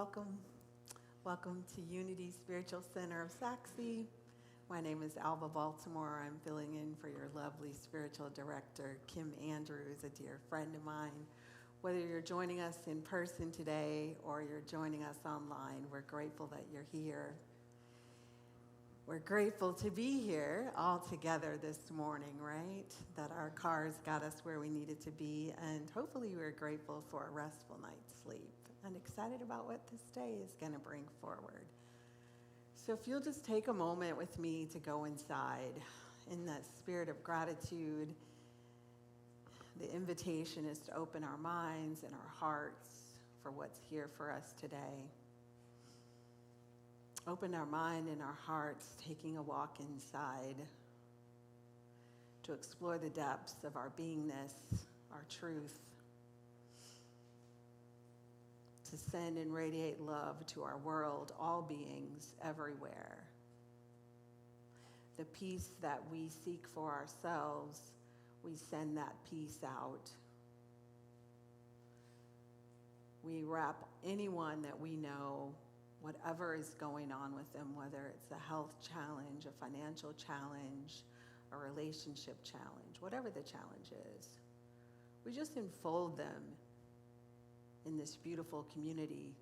welcome. Welcome to Unity Spiritual Center of Saxe. My name is Alva, Baltimore. I'm filling in for your lovely spiritual director, Kim Andrews, a dear friend of mine. Whether you're joining us in person today or you're joining us online, we're grateful that you're here. We're grateful to be here all together this morning, right? That our cars got us where we needed to be, and hopefully we're grateful for a restful night's sleep and excited about what this day is going to bring forward. So if you'll just take a moment with me to go inside in that spirit of gratitude, the invitation is to open our minds and our hearts for what's here for us today. Open our mind and our hearts, taking a walk inside to explore the depths of our beingness, our truth, to send and radiate love to our world, all beings everywhere. The peace that we seek for ourselves, we send that peace out. We wrap anyone that we know, whatever is going on with them, whether it's a health challenge, a financial challenge, a relationship challenge, whatever the challenge is, we just enfold them in this beautiful community,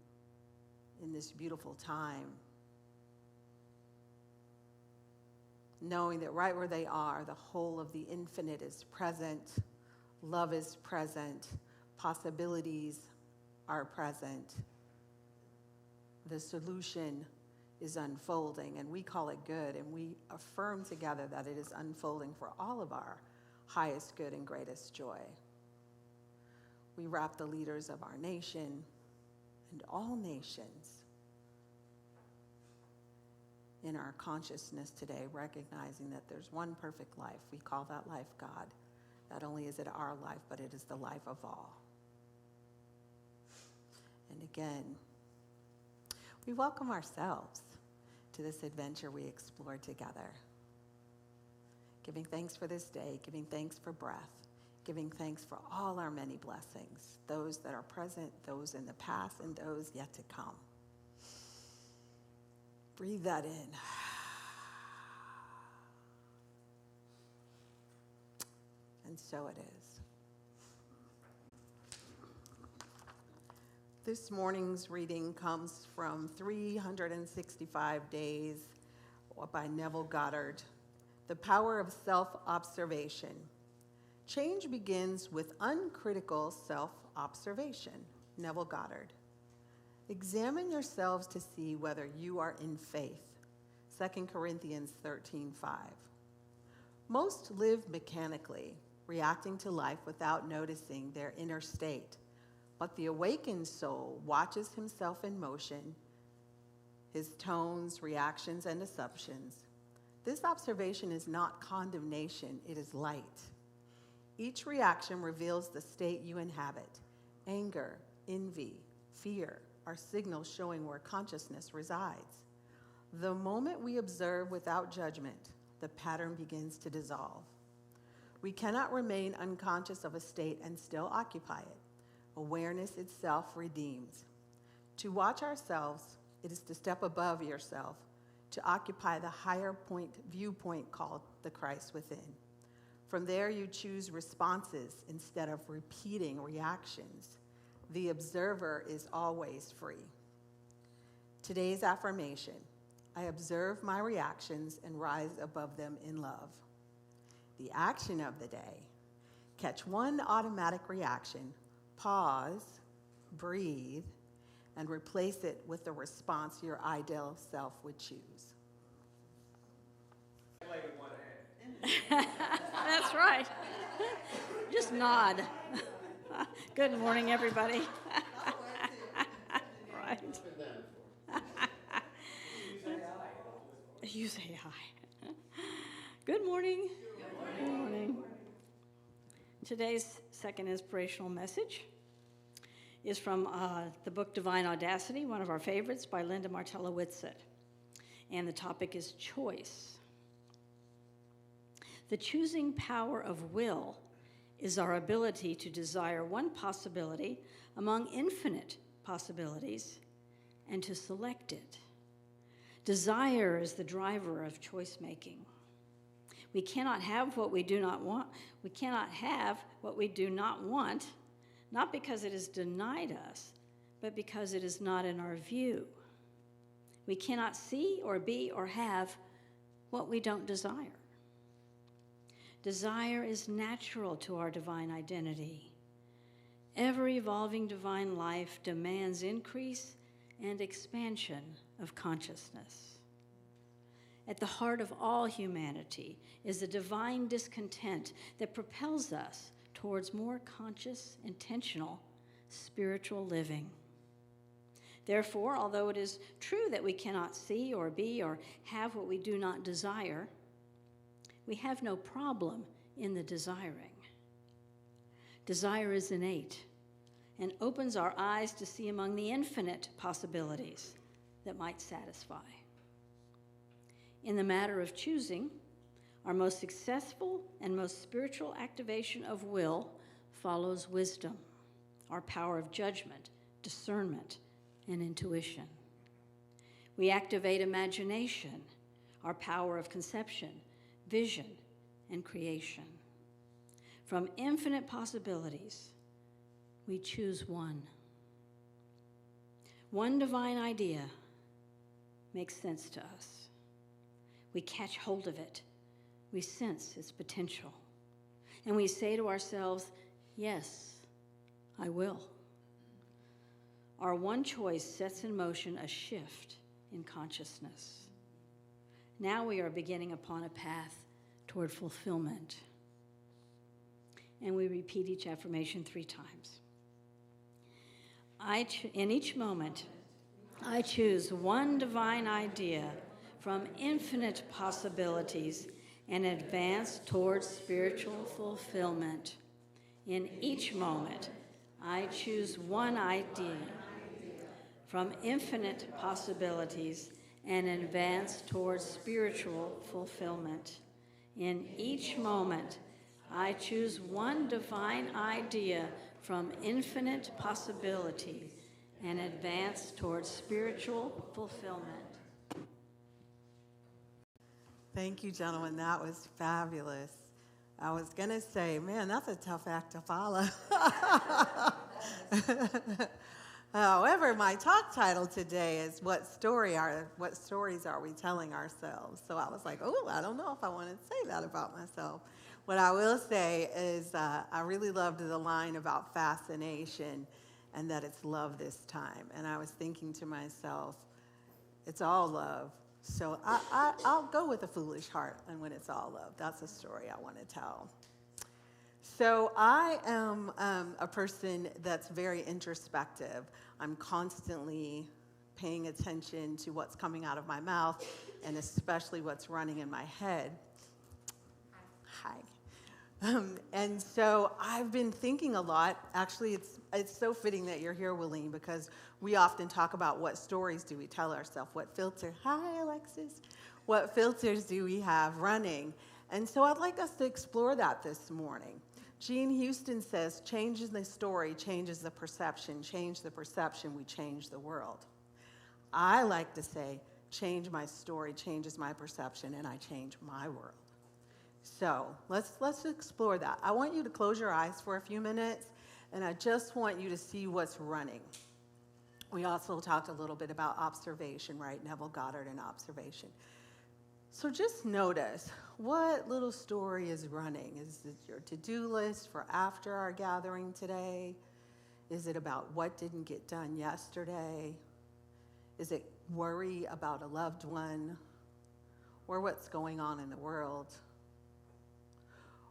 in this beautiful time, knowing that right where they are, the whole of the infinite is present, love is present, possibilities are present. The solution is unfolding, and we call it good, and we affirm together that it is unfolding for all of our highest good and greatest joy. We wrap the leaders of our nation and all nations in our consciousness today, recognizing that there's one perfect life. We call that life God. Not only is it our life, but it is the life of all. And again, we welcome ourselves to this adventure we explore together. Giving thanks for this day, giving thanks for breath, giving thanks for all our many blessings, those that are present, those in the past, and those yet to come. Breathe that in. And so it is. This morning's reading comes from 365 Days by Neville Goddard. The Power of Self-Observation. Change begins with uncritical self-observation. Neville Goddard. Examine yourselves to see whether you are in faith. 2 Corinthians 13:5. Most live mechanically, reacting to life without noticing their inner state. But the awakened soul watches himself in motion, his tones, reactions, and assumptions. This observation is not condemnation, it is light. Each reaction reveals the state you inhabit. Anger, envy, fear are signals showing where consciousness resides. The moment we observe without judgment, the pattern begins to dissolve. We cannot remain unconscious of a state and still occupy it. Awareness itself redeems. To watch ourselves, it is to step above yourself, to occupy the higher viewpoint called the Christ within. From there, you choose responses instead of repeating reactions. The observer is always free. Today's affirmation: I observe my reactions and rise above them in love. The action of the day: catch one automatic reaction, pause, breathe, and replace it with the response your ideal self would choose. That's right. Just nod. Good morning, everybody. Right. You say hi. Good morning. Good morning. Today's second inspirational message is from the book Divine Audacity, one of our favorites, by Linda Martella Whitsett. And the topic is choice. The choosing power of will is our ability to desire one possibility among infinite possibilities and to select it. Desire is the driver of choice making. We cannot have what we do not want. We cannot have what we do not want, not because it is denied us, but because it is not in our view. We cannot see or be or have what we don't desire. Desire is natural to our divine identity. Ever-evolving divine life demands increase and expansion of consciousness. At the heart of all humanity is the divine discontent that propels us towards more conscious, intentional, spiritual living. Therefore, although it is true that we cannot see or be or have what we do not desire, we have no problem in the desiring. Desire is innate and opens our eyes to see among the infinite possibilities that might satisfy. In the matter of choosing, our most successful and most spiritual activation of will follows wisdom, our power of judgment, discernment, and intuition. We activate imagination, our power of conception, vision, and creation. From infinite possibilities, we choose one. One divine idea makes sense to us. We catch hold of it. We sense its potential. And we say to ourselves, yes, I will. Our one choice sets in motion a shift in consciousness. Now we are beginning upon a path toward fulfillment. And we repeat each affirmation 3 times. In each moment, I choose one divine idea from infinite possibilities and advance towards spiritual fulfillment. In each moment, I choose one idea from infinite possibilities and advance towards spiritual fulfillment. In each moment, I choose one divine idea from infinite possibility and advance towards spiritual fulfillment. Thank you, gentlemen. That was fabulous. I was going to say, man, that's a tough act to follow. However, my talk title today is what stories are we telling ourselves? So I was like, oh, I don't know if I want to say that about myself. What I will say is I really loved the line about fascination and that it's love this time. And I was thinking to myself, it's all love. So I'll go with a foolish heart and when it's all love. That's a story I want to tell. So I am a person that's very introspective. I'm constantly paying attention to what's coming out of my mouth and especially what's running in my head. Hi. And so I've been thinking a lot. Actually, it's so fitting that you're here, Willeen, because we often talk about what stories do we tell ourselves, hi, Alexis, what filters do we have running? And so I'd like us to explore that this morning. Jean Houston says, change in the story changes the perception. Change the perception, we change the world. I like to say, change my story changes my perception, and I change my world. So let's explore that. I want you to close your eyes for a few minutes, and I just want you to see what's running. We also talked a little bit about observation, right? Neville Goddard and observation. So just notice what little story is running. Is it your to-do list for after our gathering today? Is it about what didn't get done yesterday? Is it worry about a loved one? Or what's going on in the world?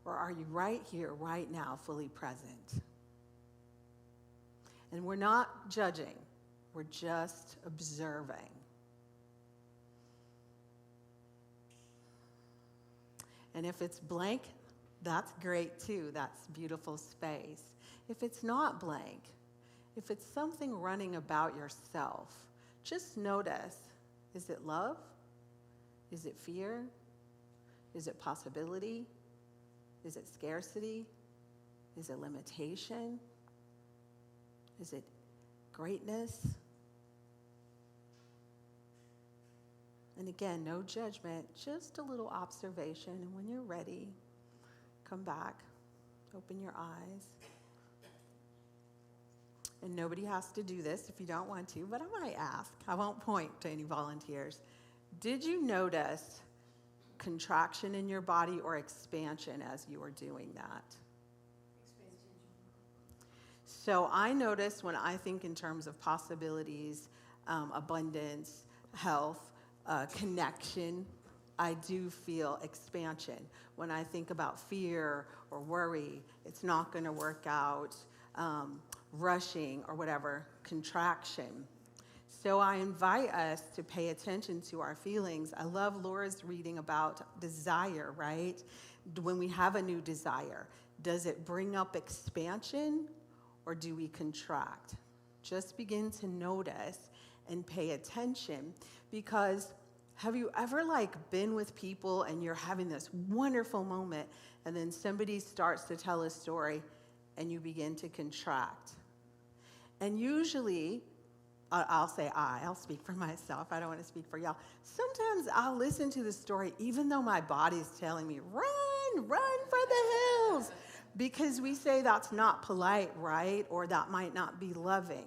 Or are you right here, right now, fully present? And we're not judging. We're just observing. And if it's blank, that's great too. That's beautiful space. If it's not blank, if it's something running about yourself, just notice, is it love? Is it fear? Is it possibility? Is it scarcity? Is it limitation? Is it greatness? And again, no judgment, just a little observation. And when you're ready, come back, open your eyes. And nobody has to do this if you don't want to, but I might ask. I won't point to any volunteers. Did you notice contraction in your body or expansion as you were doing that? So I notice when I think in terms of possibilities, abundance, health, connection, I do feel expansion. When I think about fear or worry, it's not going to work out, rushing or whatever, contraction. So I invite us to pay attention to our feelings. I love Laura's reading about desire, right? When we have a new desire, does it bring up expansion or do we contract? Just begin to notice and pay attention, because have you ever been with people and you're having this wonderful moment and then somebody starts to tell a story and you begin to contract? And usually, I'll speak for myself. I don't want to speak for y'all. Sometimes I'll listen to the story even though my body's telling me, run for the hills. Because we say that's not polite, right? Or that might not be loving.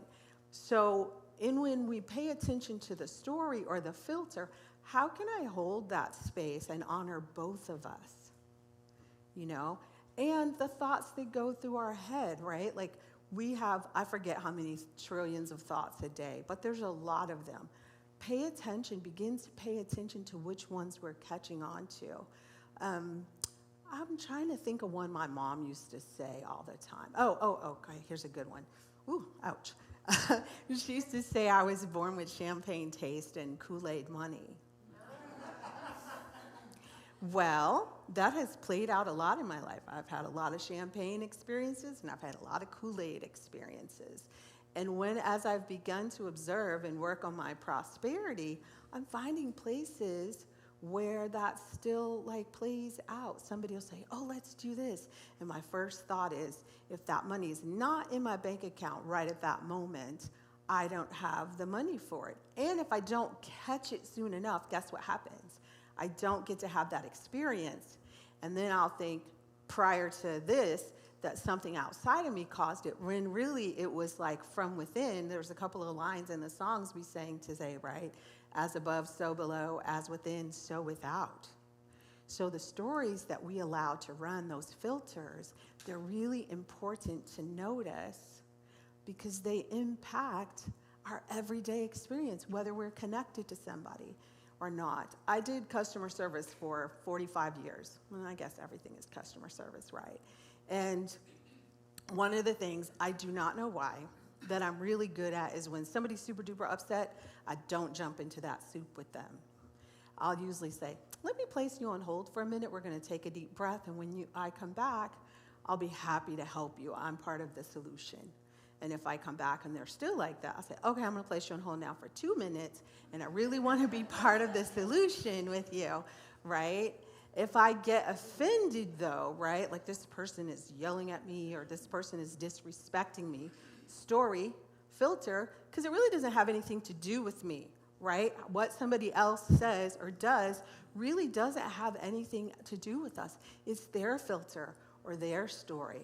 So when we pay attention to the story or the filter, how can I hold that space and honor both of us? And the thoughts that go through our head, right? We have, I forget how many trillions of thoughts a day, but there's a lot of them. Pay attention, begin to pay attention to which ones we're catching on to. I'm trying to think of one my mom used to say all the time. Okay, here's a good one. Ooh, ouch. She used to say I was born with champagne taste and Kool-Aid money. Well, that has played out a lot in my life. I've had a lot of champagne experiences, and I've had a lot of Kool-Aid experiences. And as I've begun to observe and work on my prosperity, I'm finding places where that still plays out. Somebody will say, oh, let's do this. And my first thought is, if that money is not in my bank account right at that moment, I don't have the money for it. And if I don't catch it soon enough, guess what happens? I don't get to have that experience. And then I'll think prior to this that something outside of me caused it, when really it was from within. There's a couple of lines in the songs we sang today, right? As above, so below, as within, so without. So the stories that we allow to run, those filters, they're really important to notice because they impact our everyday experience, whether we're connected to somebody or not. I did customer service for 45 years. Well, I guess everything is customer service, right? And one of the things, I do not know why, that I'm really good at is when somebody's super duper upset, I don't jump into that soup with them. I'll usually say, let me place you on hold for a minute. We're going to take a deep breath. And when I come back, I'll be happy to help you. I'm part of the solution. And if I come back and they're still like that, I'll say, okay, I'm going to place you on hold now for 2 minutes, and I really want to be part of the solution with you, right? If I get offended, though, right, this person is yelling at me or this person is disrespecting me, story, filter, because it really doesn't have anything to do with me, right? What somebody else says or does really doesn't have anything to do with us. It's their filter or their story.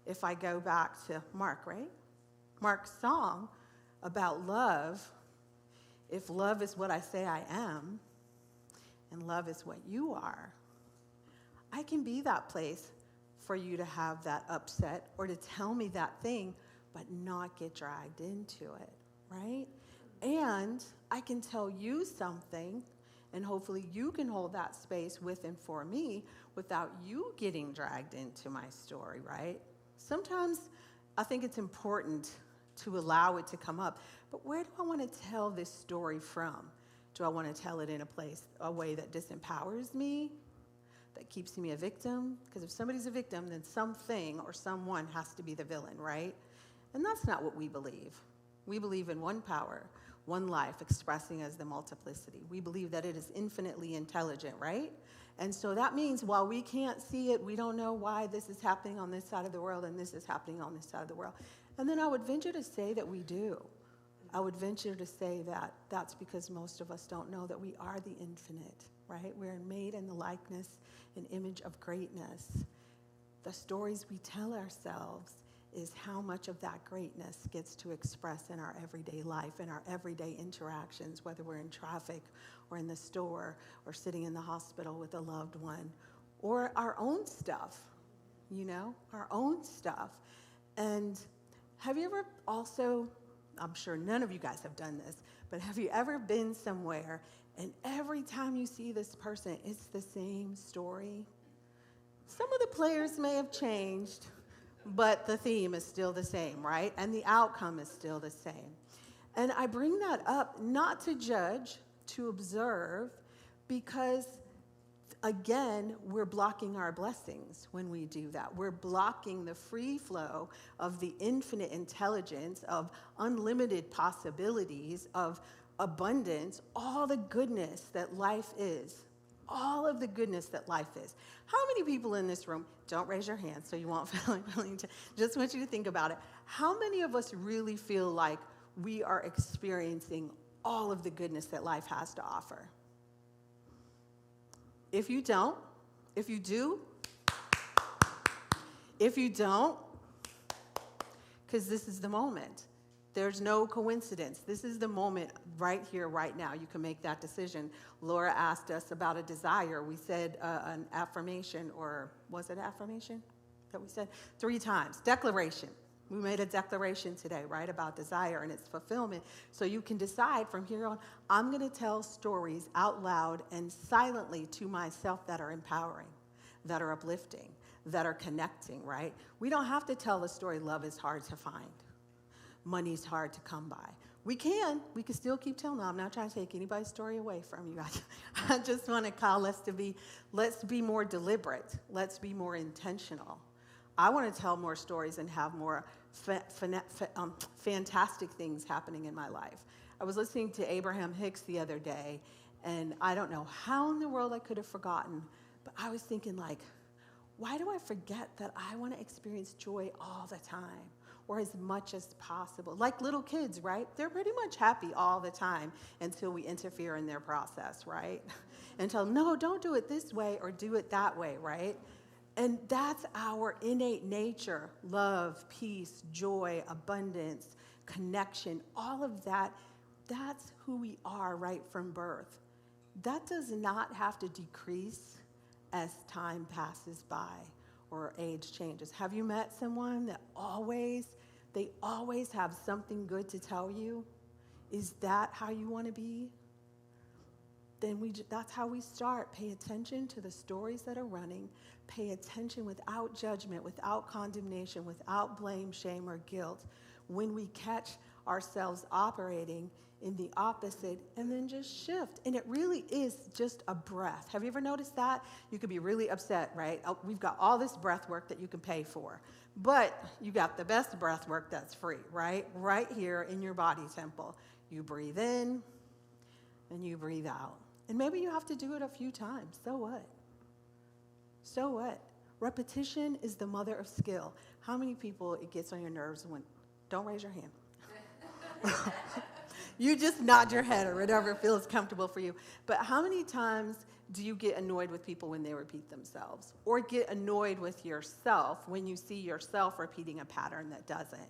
If I go back to Mark, right? Mark's song about love, if love is what I say I am, and love is what you are, I can be that place for you to have that upset or to tell me that thing, but not get dragged into it, right? And I can tell you something, and hopefully you can hold that space with and for me without you getting dragged into my story, right? Sometimes I think it's important to allow it to come up, but where do I want to tell this story from? Do I want to tell it in a way that disempowers me, that keeps me a victim? Because if somebody's a victim, then something or someone has to be the villain, right? And that's not what we believe. We believe in one power, one life expressing as the multiplicity. We believe that it is infinitely intelligent, right? And so that means while we can't see it, we don't know why this is happening on this side of the world and this is happening on this side of the world. And then I would venture to say that we do. I would venture to say that that's because most of us don't know that we are the infinite, right? We're made in the likeness and image of greatness. The stories we tell ourselves is how much of that greatness gets to express in our everyday life, in our everyday interactions, whether we're in traffic or in the store or sitting in the hospital with a loved one, or our own stuff, our own stuff. And have you ever also, I'm sure none of you guys have done this, but have you ever been somewhere and every time you see this person, it's the same story? Some of the players may have changed, but the theme is still the same, right? And the outcome is still the same. And I bring that up not to judge, to observe, because again, we're blocking our blessings when we do that. We're blocking the free flow of the infinite intelligence, of unlimited possibilities, of abundance, all the goodness that life is. All of the goodness that life is. How many people in this room, don't raise your hand so you won't feel like willing to, just want you to think about it. How many of us really feel like we are experiencing all of the goodness that life has to offer? If you don't, if you do, if you don't, because this is the moment. There's no coincidence. This is the moment right here, right now. You can make that decision. Laura asked us about a desire. We said an affirmation, or was it affirmation that we said? 3 times. Declaration. We made a declaration today, right, about desire and its fulfillment. So you can decide from here on, I'm going to tell stories out loud and silently to myself that are empowering, that are uplifting, that are connecting, right? We don't have to tell the story, love is hard to find. Money's hard to come by. We can still keep telling them. I'm not trying to take anybody's story away from you guys. I just want to call us to let's be more deliberate. Let's be more intentional. I want to tell more stories and have more fantastic things happening in my life. I was listening to Abraham Hicks the other day, and I don't know how in the world I could have forgotten, but I was thinking why do I forget that I want to experience joy all the time? Or as much as possible. Like little kids, right? They're pretty much happy all the time until we interfere in their process, right? Until, no, don't do it this way or do it that way, right? And that's our innate nature. Love, peace, joy, abundance, connection, all of that. That's who we are right from birth. That does not have to decrease as time passes by or age changes. Have you met someone that they always have something good to tell you? Is that how you want to be? Then that's how we start. Pay attention to the stories that are running. Pay attention without judgment, without condemnation, without blame, shame, or guilt. When we catch ourselves operating in the opposite, and then just shift. And it really is just a breath. Have you ever noticed that? You could be really upset, right? Oh, we've got all this breath work that you can pay for, but you got the best breath work that's free, right? Right here in your body temple. You breathe in and you breathe out. And maybe you have to do it a few times. So what? So what? Repetition is the mother of skill. How many people it gets on your nerves when, don't raise your hand. You just nod your head or whatever feels comfortable for you. But how many times do you get annoyed with people when they repeat themselves? Or get annoyed with yourself when you see yourself repeating a pattern that doesn't?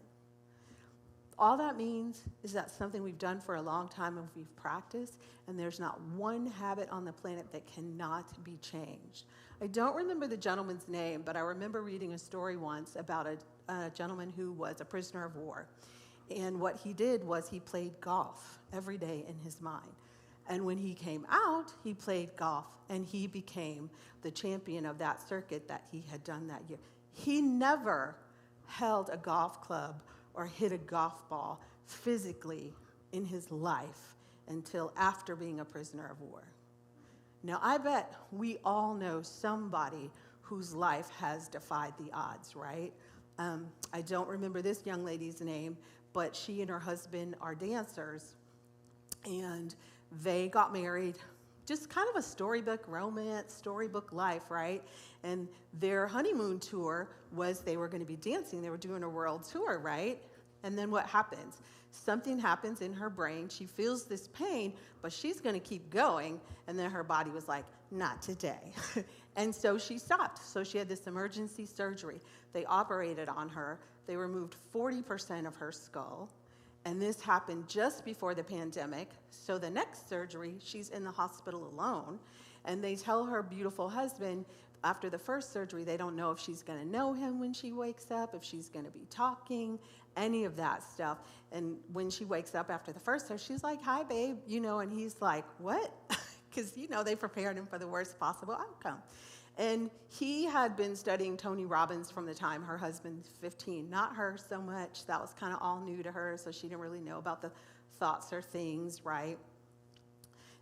All that means is that's something we've done for a long time and we've practiced, and there's not one habit on the planet that cannot be changed. I don't remember the gentleman's name, but I remember reading a story once about a gentleman who was a prisoner of war. And what he did was he played golf every day in his mind. And when he came out, he played golf, and he became the champion of that circuit that he had done that year. He never held a golf club or hit a golf ball physically in his life until after being a prisoner of war. Now, I bet we all know somebody whose life has defied the odds, right? I don't remember this young lady's name, but she and her husband are dancers, and they got married, just kind of a storybook romance, storybook life, right? And their honeymoon tour was they were going to be dancing. They were doing a world tour, right? And then what happens? Something happens in her brain. She feels this pain, but she's going to keep going. And then her body was like, not today. And so she stopped. So she had this emergency surgery. They operated on her. They removed 40% of her skull. And this happened just before the pandemic. So the next surgery, she's in the hospital alone. And they tell her beautiful husband, after the first surgery, they don't know if she's going to know him when she wakes up, if she's going to be talking, any of that stuff. And when she wakes up after the first surgery, she's like, hi, babe, and he's like, what? Because, they prepared him for the worst possible outcome. And he had been studying Tony Robbins from the time her husband's 15, not her so much. That was kind of all new to her, so she didn't really know about the thoughts or things, right?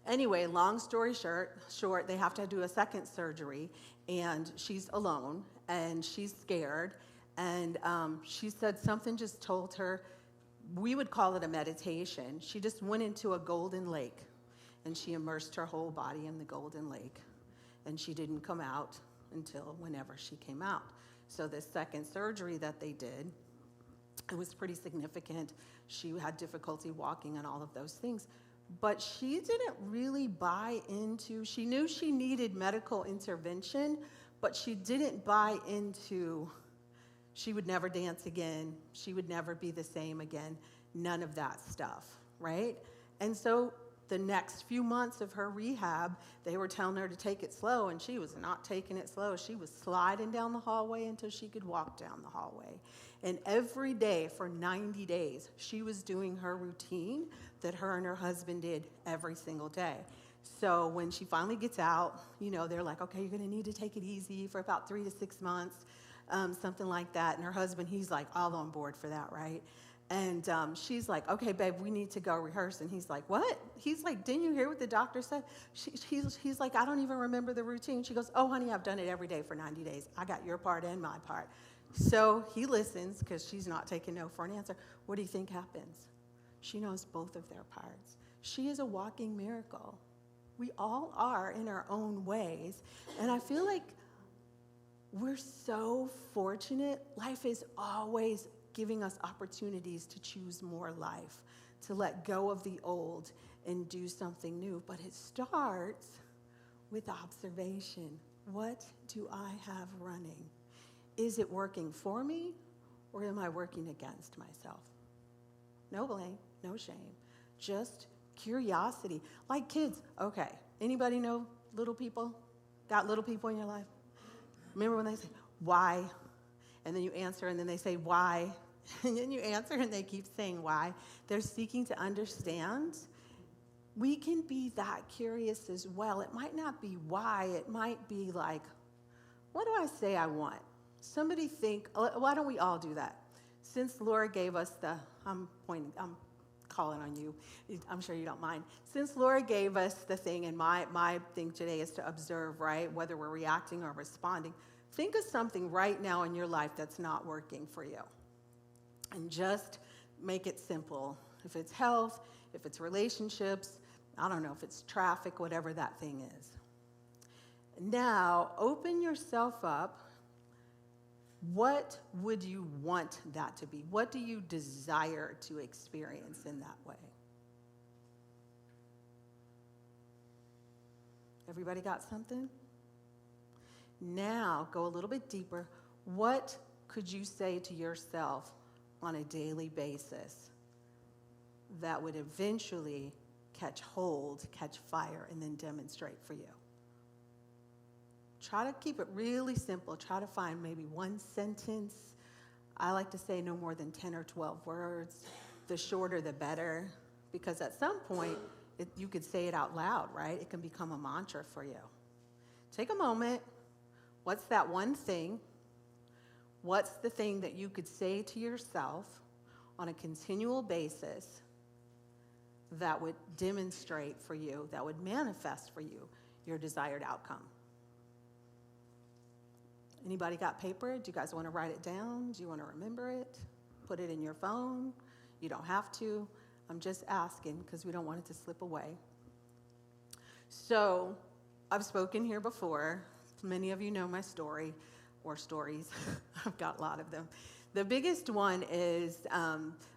Anyway, long story short, they have to do a second surgery, and she's alone, and she's scared, and she said something just told her, we would call it a meditation. She just went into a golden lake, and she immersed her whole body in the golden lake, and she didn't come out until whenever she came out. So the second surgery that they did, it was pretty significant. She had difficulty walking and all of those things. But she didn't really buy into, she knew she needed medical intervention, but she didn't buy into she would never dance again, she would never be the same again, none of that stuff, right? And so the next few months of her rehab, they were telling her to take it slow, and she was not taking it slow. She was sliding down the hallway until she could walk down the hallway. And every day for 90 days, she was doing her routine that her and her husband did every single day. So when she finally gets out, they're like, okay, you're going to need to take it easy for about 3 to 6 months, something like that. And her husband, he's like all on board for that, right? And she's like, okay, babe, we need to go rehearse. And he's like, what? He's like, didn't you hear what the doctor said? He's like, I don't even remember the routine. She goes, oh, honey, I've done it every day for 90 days. I got your part and my part. So he listens because she's not taking no for an answer. What do you think happens? She knows both of their parts. She is a walking miracle. We all are in our own ways. And I feel like we're so fortunate. Life is always giving us opportunities to choose more life, to let go of the old and do something new. But it starts with observation. What do I have running? Is it working for me, or am I working against myself? No blame, no shame, just curiosity. Like kids, okay, anybody know little people? Got little people in your life? Remember when they say, why? And then you answer, and then they say, why? And then you answer, and they keep saying why. They're seeking to understand. We can be that curious as well. It might not be why. It might be like, what do I say I want? Somebody think, why don't we all do that? Since Laura gave us I'm calling on you. I'm sure you don't mind. Since Laura gave us the thing, and my thing today is to observe, right? Whether we're reacting or responding. Think of something right now in your life that's not working for you. And just make it simple. If it's health, if it's relationships, I don't know, if it's traffic, whatever that thing is. Now, open yourself up. What would you want that to be? What do you desire to experience in that way? Everybody got something? Now, go a little bit deeper. What could you say to yourself on a daily basis that would eventually catch hold, catch fire, and then demonstrate for you? Try to keep it really simple. Try to find maybe one sentence. I like to say no more than 10 or 12 words. The shorter, the better. Because at some point, you could say it out loud, right? It can become a mantra for you. Take a moment. What's that one thing? What's the thing that you could say to yourself on a continual basis that would demonstrate for you, that would manifest for you, your desired outcome? Anybody got paper? Do you guys want to write it down? Do you want to remember it? Put it in your phone? You don't have to. I'm just asking because we don't want it to slip away. So I've spoken here before. Many of you know my story or stories. I've got a lot of them. The biggest one is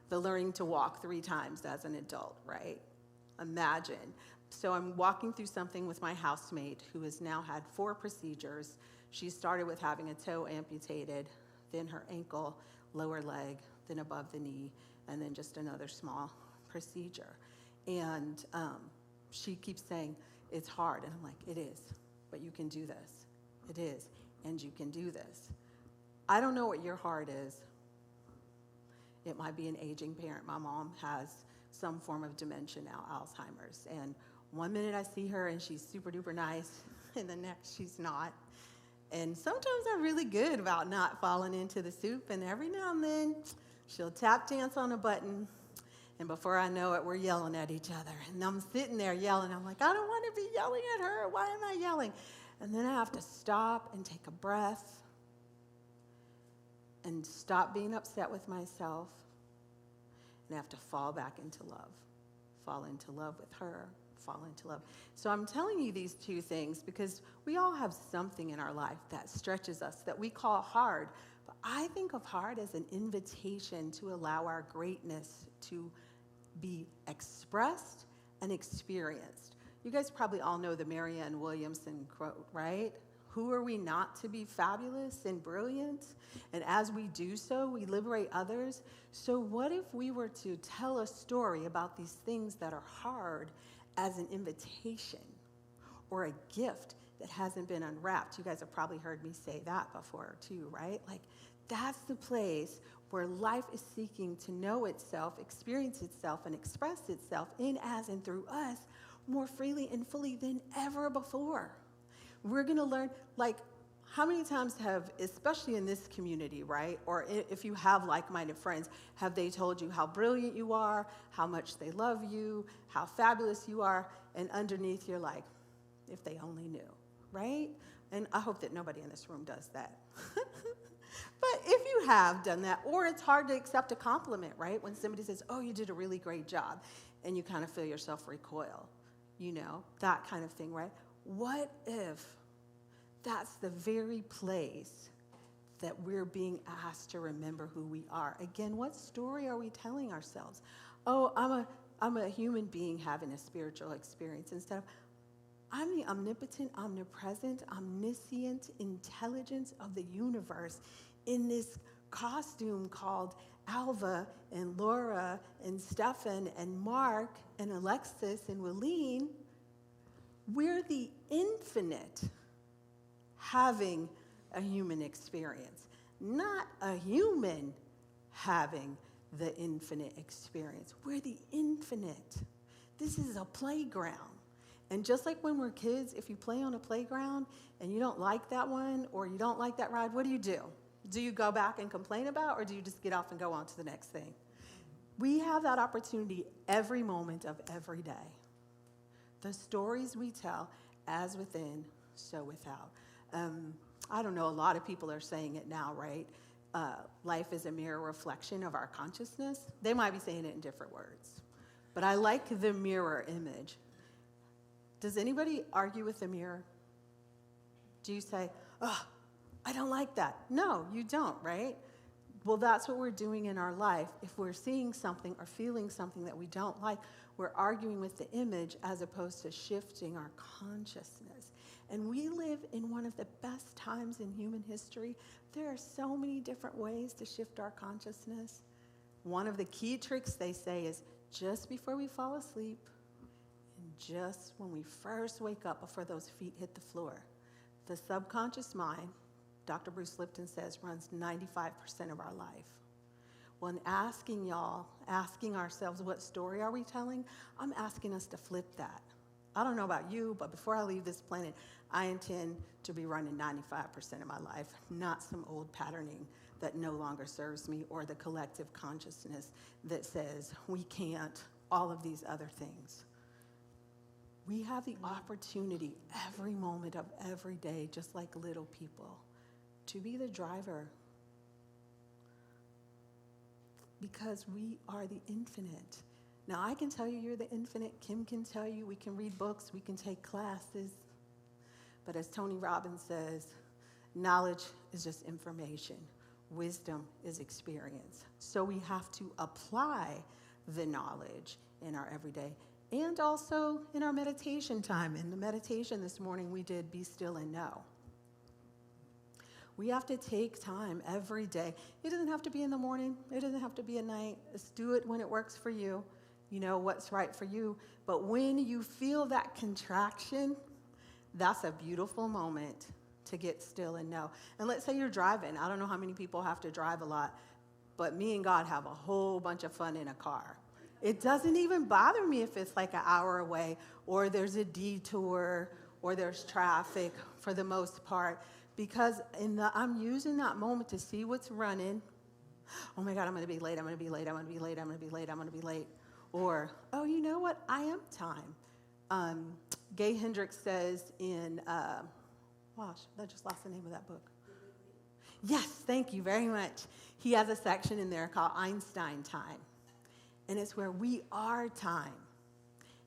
the learning to walk 3 times as an adult, right? Imagine. So I'm walking through something with my housemate who has now had 4 procedures. She started with having a toe amputated, then her ankle, lower leg, then above the knee, and then just another small procedure. And she keeps saying, it's hard. And I'm like, it is, but you can do this. It is, and you can do this. I don't know what your heart is. It might be an aging parent. My mom has some form of dementia now, Alzheimer's. And one minute I see her and she's super duper nice, and the next she's not. And sometimes I'm really good about not falling into the soup, and every now and then she'll tap dance on a button, and before I know it, we're yelling at each other. And I'm sitting there yelling. I'm like, I don't want to be yelling at her. Why am I yelling? And then I have to stop and take a breath and stop being upset with myself, and I have to fall back into love, fall into love with her, fall into love. So I'm telling you these 2 things because we all have something in our life that stretches us, that we call hard. But I think of hard as an invitation to allow our greatness to be expressed and experienced. You guys probably all know the Marianne Williamson quote, right? Who are we not to be fabulous and brilliant? And as we do so, we liberate others. So what if we were to tell a story about these things that are hard as an invitation or a gift that hasn't been unwrapped? You guys have probably heard me say that before too, right? Like, that's the place where life is seeking to know itself, experience itself, and express itself in, as, and through us more freely and fully than ever before. We're going to learn, like, how many times have, especially in this community, right, or if you have like-minded friends, have they told you how brilliant you are, how much they love you, how fabulous you are, and underneath you're like, if they only knew, right? And I hope that nobody in this room does that. But if you have done that, or it's hard to accept a compliment, right, when somebody says, oh, you did a really great job, and you kind of feel yourself recoil, you know, that kind of thing, right? What if that's the very place that we're being asked to remember who we are? Again, what story are we telling ourselves? Oh, I'm a human being having a spiritual experience, instead of I'm the omnipotent, omnipresent, omniscient intelligence of the universe in this costume called Alva and Laura and Stefan and Mark and Alexis and Wileen. We're the infinite having a human experience, not a human having the infinite experience. We're the infinite. This is a playground. And just like when we're kids, if you play on a playground and you don't like that one or you don't like that ride, what do? Do you go back and complain about, or do you just get off and go on to the next thing? We have that opportunity every moment of every day. The stories we tell, as within, so without. I don't know, a lot of people are saying it now, right? Life is a mirror reflection of our consciousness. They might be saying it in different words. But I like the mirror image. Does anybody argue with the mirror? Do you say, oh, I don't like that? No, you don't, right? Well, that's what we're doing in our life. If we're seeing something or feeling something that we don't like, we're arguing with the image as opposed to shifting our consciousness. And we live in one of the best times in human history. There are so many different ways to shift our consciousness. One of the key tricks, they say, is just before we fall asleep, and just when we first wake up, before those feet hit the floor. The subconscious mind, Dr. Bruce Lipton says, runs 95% of our life. Well, in asking ourselves, what story are we telling? I'm asking us to flip that. I don't know about you, but before I leave this planet, I intend to be running 95% of my life, not some old patterning that no longer serves me, or the collective consciousness that says we can't, all of these other things. We have the opportunity every moment of every day, just like little people, to be the driver, because we are the infinite. Now, I can tell you you're the infinite. Kim can tell you. We can read books. We can take classes. But as Tony Robbins says, knowledge is just information. wisdom is experience. So we have to apply the knowledge in our everyday and also in our meditation time. In the meditation this morning, we did be still and know. We have to take time every day. It doesn't have to be in the morning. It doesn't have to be at night. Just do it when it works for you. You know what's right for you. But when you feel that contraction, that's a beautiful moment to get still and know. And let's say you're driving. I don't know how many people have to drive a lot, but me and God have a whole bunch of fun in a car. It doesn't even bother me if it's like an hour away or there's a detour or there's traffic for the most part, because I'm using that moment to see what's running. Oh my God, I'm going to be late, I'm going to be late, I'm going to be late, I'm going to be late, I'm going to be late. Or, oh, you know what? I am time. Gay Hendricks says in, I just lost the name of that book. Yes, thank you very much. He has a section in there called Einstein Time. And it's where we are time.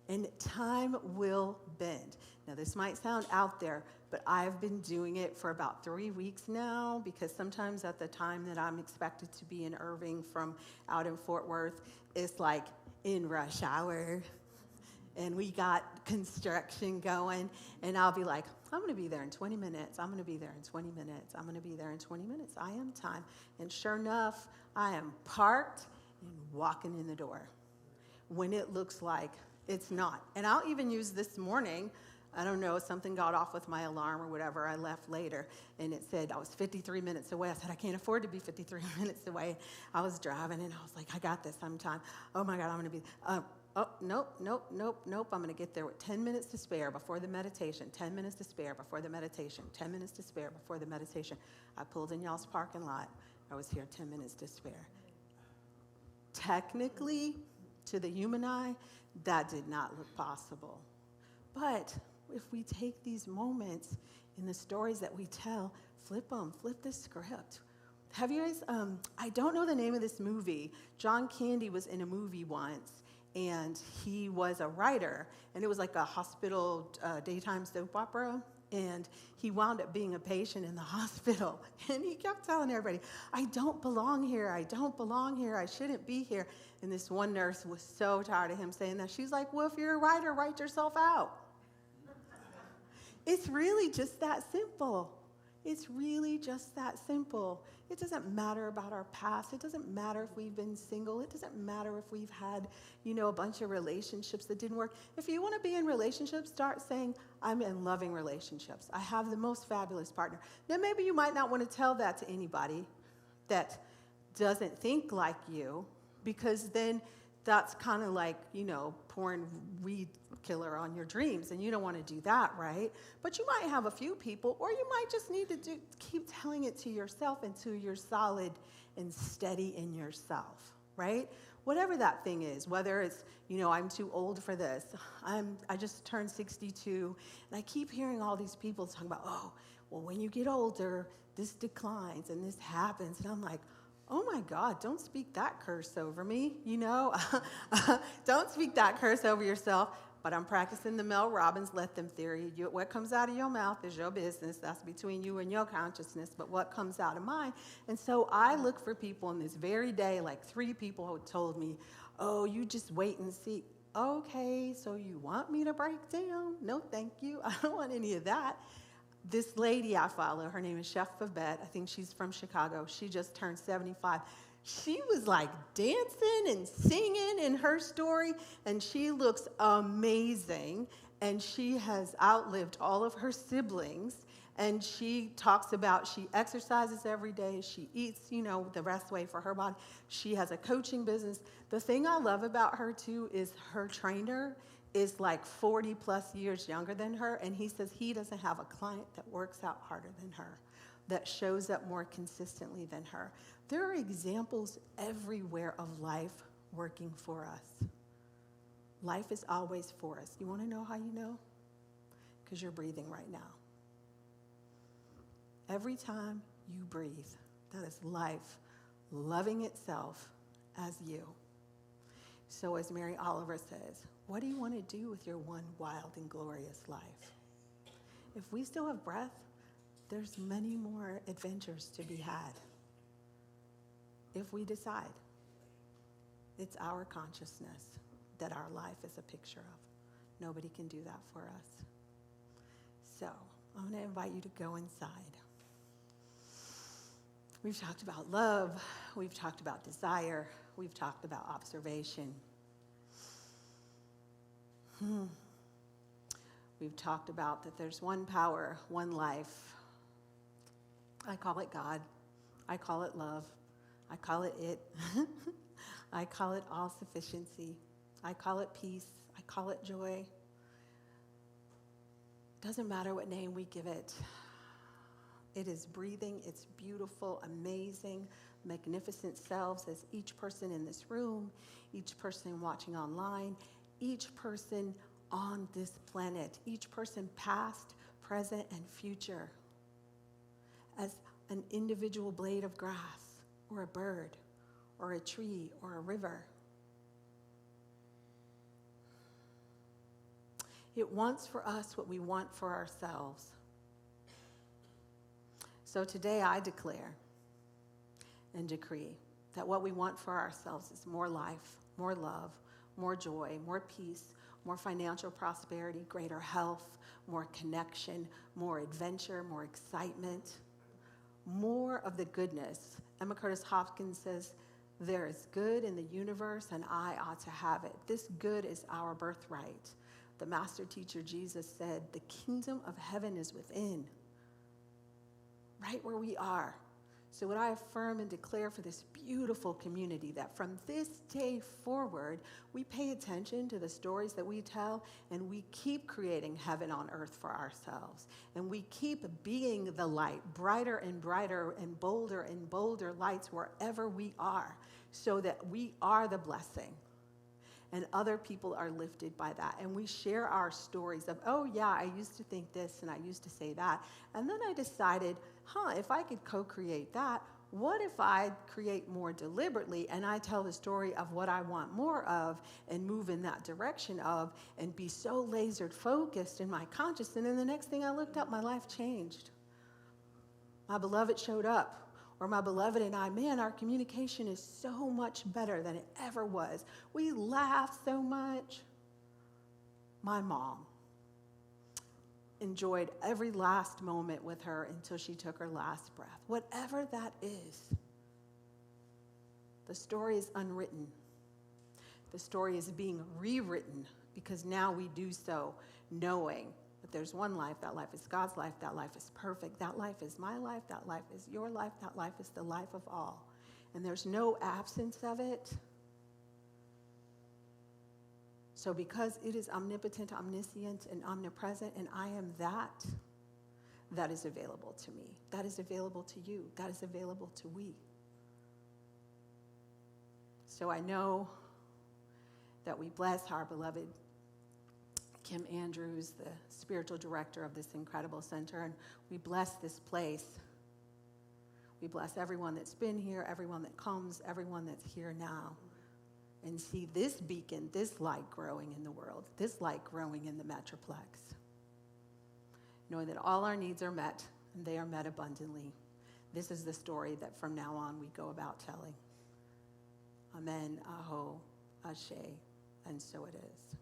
And time will bend. Now, this might sound out there, but I've been doing it for about 3 weeks now, because sometimes at the time that I'm expected to be in Irving from out in Fort Worth, it's like in rush hour, and we got construction going, and I'll be like, I'm going to be there in 20 minutes. I'm going to be there in 20 minutes. I'm going to be there in 20 minutes. I am time. And sure enough, I am parked and walking in the door when it looks like it's not. And I'll even use this morning. I don't know, something got off with my alarm or whatever. I left later, and it said I was 53 minutes away. I said, I can't afford to be 53 minutes away. I was driving, and I was like, I got this. I'm time. Oh, my God, I'm going to be... nope. I'm going to get there with 10 minutes to spare before the meditation, 10 minutes to spare before the meditation, 10 minutes to spare before the meditation. I pulled in y'all's parking lot. I was here 10 minutes to spare. Technically, to the human eye, that did not look possible. But if we take these moments in the stories that we tell, flip the script. Have you guys, I don't know the name of this movie. John Candy was in a movie once, and he was a writer, and it was like a hospital daytime soap opera, and he wound up being a patient in the hospital, and he kept telling everybody, I don't belong here, I shouldn't be here. And this one nurse was so tired of him saying that. She's like, well, if you're a writer, write yourself out. It's really just that simple. It's really just that simple. It doesn't matter about our past. It doesn't matter if we've been single. It doesn't matter if we've had, a bunch of relationships that didn't work. If you want to be in relationships, start saying, I'm in loving relationships. I have the most fabulous partner. Now, maybe you might not want to tell that to anybody that doesn't think like you, because then that's kind of like, pouring weed killer on your dreams, and you don't want to do that, right? But you might have a few people, or you might just need to keep telling it to yourself until you're solid and steady in yourself, right? Whatever that thing is, whether it's, I'm too old for this, I just turned 62, and I keep hearing all these people talking about, when you get older, this declines and this happens, and I'm like, oh my God, don't speak that curse over me, Don't speak that curse over yourself. But I'm practicing the Mel Robbins let them theory. What comes out of your mouth is your business. That's between you and your consciousness. But what comes out of mine? And so I look for people in this very day, like 3 people who told me, oh, you just wait and see. Okay, so you want me to break down? No, thank you. I don't want any of that. This lady I follow, her name is Chef Babette. I think she's from Chicago. She just turned 75. She was like dancing and singing in her story, and she looks amazing, and she has outlived all of her siblings, and she talks about she exercises every day, she eats, the best way for her body. She has a coaching business. The thing I love about her, too, is her trainer is like 40 plus years younger than her, and he says he doesn't have a client that works out harder than her, that shows up more consistently than her. There are examples everywhere of life working for us. Life is always for us. You want to know how you know? Because you're breathing right now. Every time you breathe, that is life loving itself as you. So as Mary Oliver says, what do you want to do with your one wild and glorious life? If we still have breath, there's many more adventures to be had. if we decide. It's our consciousness that our life is a picture of. Nobody can do that for us. So I'm going to invite you to go inside. We've talked about love. We've talked about desire. We've talked about observation. We've talked about that there's one power, one life. I call it God. I call it love. I call it it. I call it all sufficiency. I call it peace. I call it joy. Doesn't matter what name we give it. It is breathing its beautiful, amazing, magnificent selves as each person in this room, each person watching online, each person on this planet, each person past, present, and future, as an individual blade of grass, or a bird, or a tree, or a river. It wants for us what we want for ourselves. So today I declare and decree that what we want for ourselves is more life, more love, more joy, more peace, more financial prosperity, greater health, more connection, more adventure, more excitement, more of the goodness. Emma Curtis Hopkins says, there is good in the universe and I ought to have it. This good is our birthright. The master teacher Jesus said, the kingdom of heaven is within, right where we are. So what I affirm and declare for this beautiful community, that from this day forward, we pay attention to the stories that we tell, and we keep creating heaven on earth for ourselves. And we keep being the light, brighter and brighter and bolder lights wherever we are, so that we are the blessing. And other people are lifted by that. And we share our stories of, oh yeah, I used to think this and I used to say that. And then I decided, if I could co-create that, what if I create more deliberately and I tell the story of what I want more of and move in that direction of and be so lasered focused in my consciousness. And then the next thing I looked up, my life changed. My beloved showed up. Or my beloved and I, man, our communication is so much better than it ever was. We laugh so much. My mom enjoyed every last moment with her until she took her last breath. Whatever that is, the story is unwritten. The story is being rewritten because now we do so knowing that there's one life. That life is God's life. That life is perfect. That life is my life. That life is your life. That life is the life of all. And there's no absence of it. So because it is omnipotent, omniscient, and omnipresent, and I am that, that is available to me. That is available to you. That is available to we. So I know that we bless our beloved Kim Andrews, the spiritual director of this incredible center, and we bless this place. We bless everyone that's been here, everyone that comes, everyone that's here now, and see this beacon, this light growing in the world, this light growing in the Metroplex, knowing that all our needs are met, and they are met abundantly. This is the story that from now on we go about telling. Amen, aho, ashe, and so it is.